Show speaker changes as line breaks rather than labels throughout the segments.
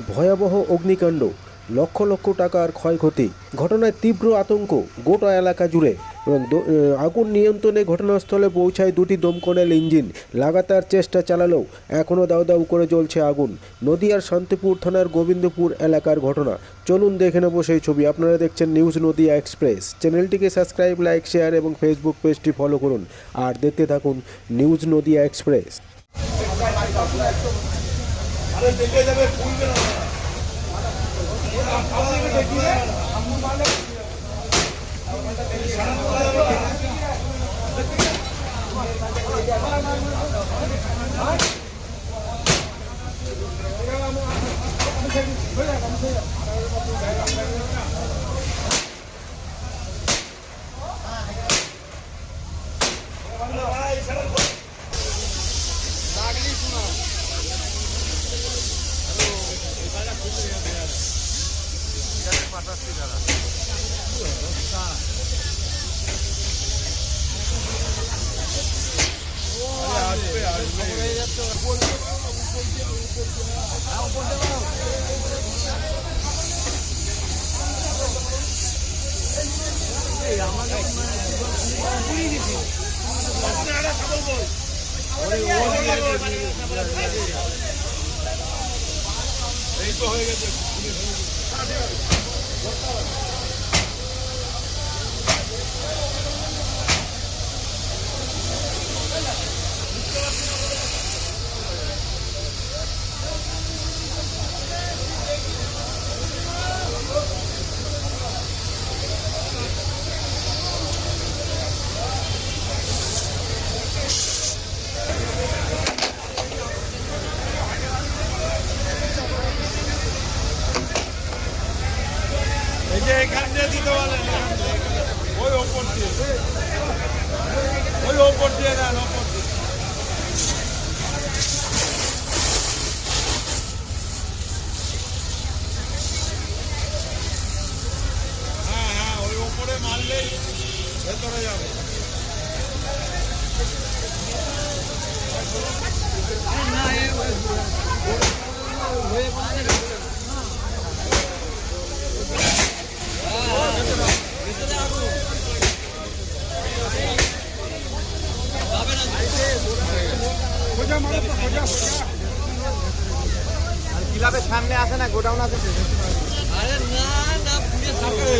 ভয়াবহ অগ্নিকাণ্ড, লক্ষ লক্ষ টাকার ক্ষয়ক্ষতি। ঘটনায় তীব্র আতঙ্ক গোটা এলাকা জুড়ে এবং আগুন নিয়ন্ত্রণে ঘটনাস্থলে পৌঁছায় দুটি দমকলের ইঞ্জিন। লাগাতার চেষ্টা চালালেও এখনও দাউ দাউ করে জ্বলছে আগুন। নদিয়ার শান্তিপুর থানার গোবিন্দপুর এলাকার ঘটনা। চলুন দেখে নেব সেই ছবি। আপনারা দেখছেন নিউজ নদিয়া এক্সপ্রেস। চ্যানেলটিকে সাবস্ক্রাইব, লাইক, শেয়ার এবং ফেসবুক পেজটি ফলো করুন আর দেখতে থাকুন নিউজ নদিয়া এক্সপ্রেস।
এই তো হয়ে গেছে। এই যে এখান দিয়ে দিতে বলেন, ওই ওপর দিয়ে, ওই ওপর দিয়ে দেন, ওপর দিয়ে। হ্যাঁ হ্যাঁ, ওই ওপরে মারলেই ভেতরে যাবে।
ক্লাবের সামনে আছে না, গোডাউন আছে।
আরে না না, পুড়ে থাকে।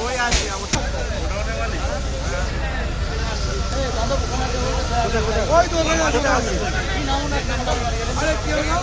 ওই আছে আমার
ওই তো আরে কি হলো?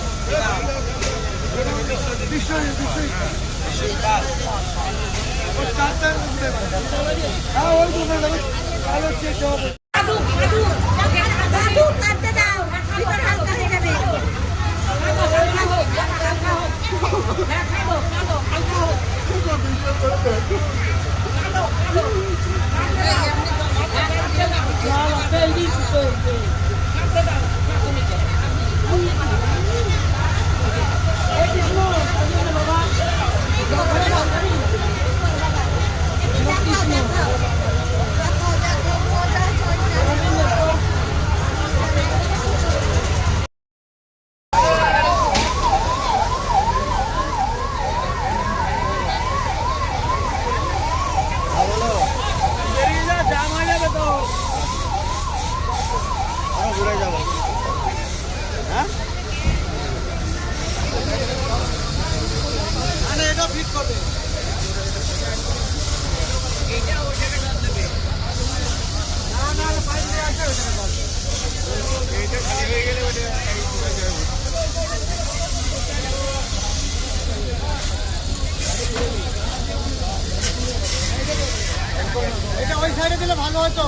এটা ওই সাইডে দিলে ভালো হতো।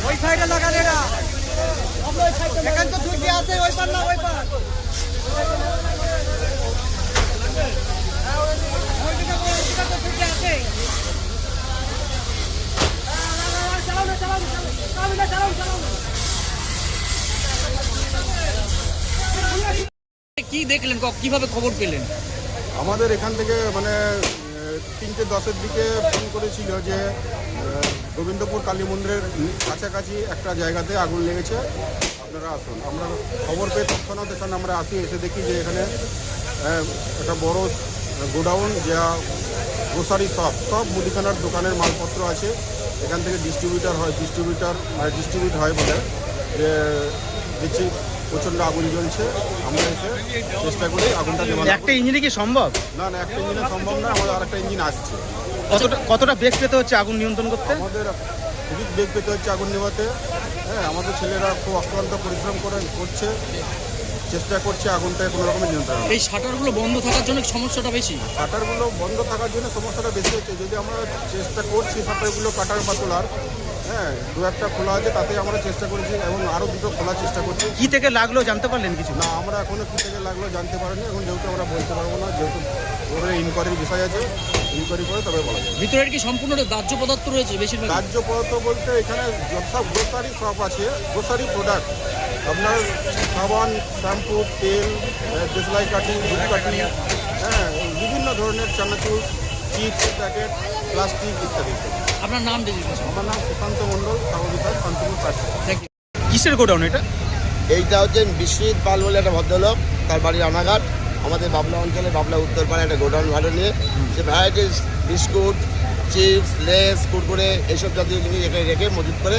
ওই সাইডে লাগালে না, এখান তো ঢুকে আছে, ওই পার না ওই পার।
কি
দেখলেন, কিভাবে খবর পেলেন?
আমাদের এখান থেকে মানে 3:10-এর দিকে ফোন করেছিল যে গোবিন্দপুর কালী মন্দিরের কাছাকাছি একটা জায়গাতে আগুন লেগেছে, আপনারা আসুন। আমরা খবর পেয়ে তৎক্ষণাৎ এখানে আমরা আসি, এসে দেখি যে এখানে একটা বড় গোডাউন, যা গ্রোসারি শপ, সব মুদিখানার দোকানের মালপত্র আছে। এখান থেকে ডিস্ট্রিবিউট হয় বলে যে দেখছি প্রচণ্ড আগুন জ্বলছে। আমরা এসে চেষ্টা করি আগুনটা নেভানোর।
একটা ইঞ্জিনে কি সম্ভব?
না, একটা ইঞ্জিনে সম্ভব না, আমাদের আরেকটা ইঞ্জিন আসছে।
কতটা বেগ পেতে হচ্ছে আগুন নিয়ন্ত্রণ করতে?
আমাদের খুবই বেগ পেতে হচ্ছে আগুন নেভাতে। হ্যাঁ, আমাদের ছেলেরা খুব অক্লান্ত পরিশ্রম করছে, চেষ্টা করছে আগুনটা কোনো রকমের নিয়ন্ত্রণ।
এই শাটারগুলো বন্ধ থাকার জন্য সমস্যাটা বেশি?
শাটারগুলো বন্ধ থাকার জন্য সমস্যাটা বেশি হচ্ছে। যদি আমরা চেষ্টা করছি শাটারগুলো কাটার বা তোলার, হ্যাঁ, দু একটা খোলা আছে, তাতে আমরা চেষ্টা করেছি এবং আরও দুটো খোলার চেষ্টা করছি।
কি থেকে লাগলো জানতে পারলেন কিছু?
না, আমরা এখনও কী থেকে লাগলো জানতে পারিনি। এখন যেহেতু আমরা বলতে পারবো না, যেহেতু ওর ইনকোয়ারির বিষয় আছে, ইনকোয়ারি করে তবে বলা যাবে।
ভিতরের কি সম্পূর্ণ দাহ্য পদার্থ রয়েছে বেশিরভাগ?
রাজ্য পদার্থ বলতে এখানে সব গ্রোসারি শপ আছে, গ্রোসারি প্রোডাক্ট, আপনার সাবান, শ্যাম্পু, তেল, দেশলাই কাঠি, ধূপকাঠি, হ্যাঁ, বিভিন্ন ধরনের চানাচুর, চিপস প্যাকেট, প্লাস্টিক ইত্যাদি।
আপনার নাম ডেজিগনেশন?
আমার নাম সুশান্ত মণ্ডল, সাবঅফিসার, শান্তিপুর প্রার্থী।
Thank you.
কিসের গোডাউন এটা?
এইটা হচ্ছে বিশ্বজিৎ পাল বলে একটা ভদ্রলোক, তার বাড়ি রানাঘাট, আমাদের বাবলা অঞ্চলে বাবলা উত্তরপাড়ায় একটা গোডাউন ভাড়া নিয়ে সে varieties biscuit, chips, Lay's, Kurkure এইসব জাতীয় জিনিস এখানে রেখে মজুত করে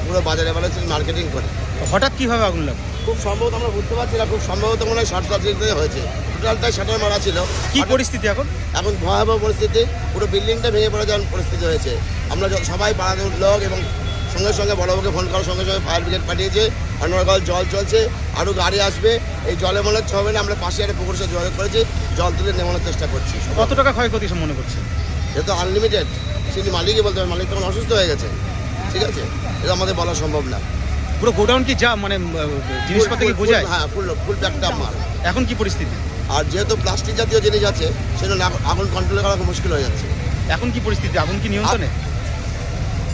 পুরো বাজারে মার্কেটিং করে।
হঠাৎ কিভাবে আগুন লাগলো?
খুব সম্ভবত আমরা বুঝতে পারছি না, খুব সম্ভবত মনে হয় শর্ট সার্কিট হয়েছে। টোটালটাই শাটার মারা ছিল।
কি পরিস্থিতি এখন?
এখন ভয়াবহ পরিস্থিতি, পুরো বিল্ডিংটা ভেঙে পড়ে যাওয়ার পরিস্থিতি হয়েছে। আমরা সবাই পাড়ার লোক এবং সঙ্গে সঙ্গে বড়বাবুকে ফোন করার সঙ্গে সঙ্গে ফায়ার ব্রিগেড পাঠিয়েছে। অনর্গল জল চলছে, আরও গাড়ি আসবে। এই জলে মনে হচ্ছে হবে না, আমরা পাশে একটা পুকুর সাথে যোগাযোগ করেছি, জল তুলে নেমানোর চেষ্টা করছি।
কত টাকা ক্ষয়ক্ষতি মনে করছে?
যেহেতু আনলিমিটেড, সেটি মালিকই বলতে হবে, মালিক তখন অসুস্থ হয়ে গেছে, ঠিক আছে, এটা আমাদের বলা সম্ভব না।
পুরো গোডাউন কি যা মানে জিনিসপত্র কি বোঝায়?
হ্যাঁ, ফুল প্যাকটা মাল।
এখন কি পরিস্থিতি?
আর যেহেতু প্লাস্টিক জাতীয় জিনিস আছে, সেজন্য আগুন কন্ট্রোল করা খুব মুশকিল হয়ে যাচ্ছে।
এখন কি পরিস্থিতি? আগুন কি নিয়ন্ত্রণে?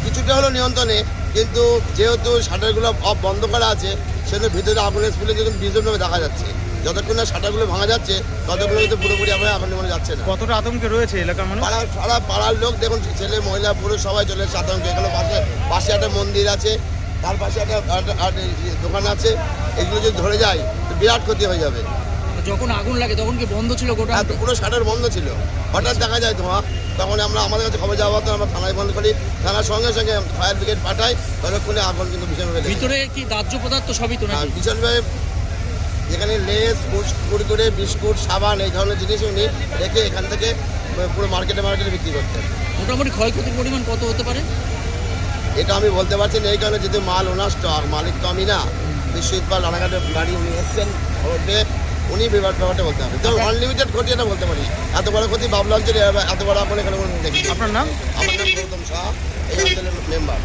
কিছুটা হলো নিয়ন্ত্রণে, কিন্তু যেহেতু শাটারগুলো বন্ধ করা আছে, সেজন্য ভিতরে আগুনের স্পিলে যখন বিজনভাবে দেখা যাচ্ছে। যতক্ষণ না শাটারগুলো ভাঙা যাচ্ছে, ততক্ষণ কিন্তু পুরোপুরি আবার আগুন নেমে যাচ্ছে না।
কতটা আতঙ্কে রয়েছে এলাকার মানুষ?
সারা পাড়ার লোক দেখুন, ছেলে মহিলা পুরুষ সবাই চলে এসেছে আতঙ্কে। এখানে পাশে একটা মন্দির আছে, তার পাশে একটা দোকান আছে, এগুলো যদি ধরে যায় তো বিরাট ক্ষতি হয়ে যাবে।
যখন আগুন লাগে তখন কি বন্ধ ছিল গোটা?
হ্যাঁ, পুরো শাটার বন্ধ ছিল, হঠাৎ দেখা যায় ধোঁয়া, তখন আমাদের কাছে খবর যাওয়া হতো, আমরা থানায় ফোন করি, থানার সঙ্গে সঙ্গে ফায়ার ব্রিগেড পাঠাই, ততক্ষণে আগুন কিন্তু ভীষণভাবে
ভিতরে কি দাহ্য পদার্থ সবই তো নাকি?
ভীষণভাবে যেখানে লেস, কুরকুরে, বিস্কুট, সাবান এই ধরনের জিনিস উনি রেখে এখান থেকে পুরো মার্কেটে বিক্রি করতেন।
মোটামুটি ক্ষয়ক্ষতির পরিমাণ কত হতে পারে
এটা আমি বলতে পারছি না, এই কারণে যেহেতু মাল ওনার স্টক, মালিক তো আমি না। বিশ্বজিৎ পাল রানাঘাটের গাড়ি উনি এসছেন, উনি ব্যাপারটা বলতে হবে। তো আনলিমিটেড ক্ষতি এটা বলতে পারি, এত বড় ক্ষতি বাবলা অঞ্চলে এত বড় আগুন এখানে দেখি।
আপনার নাম?
আমার নাম গৌতম শাহ, এই অঞ্চলের মেম্বার।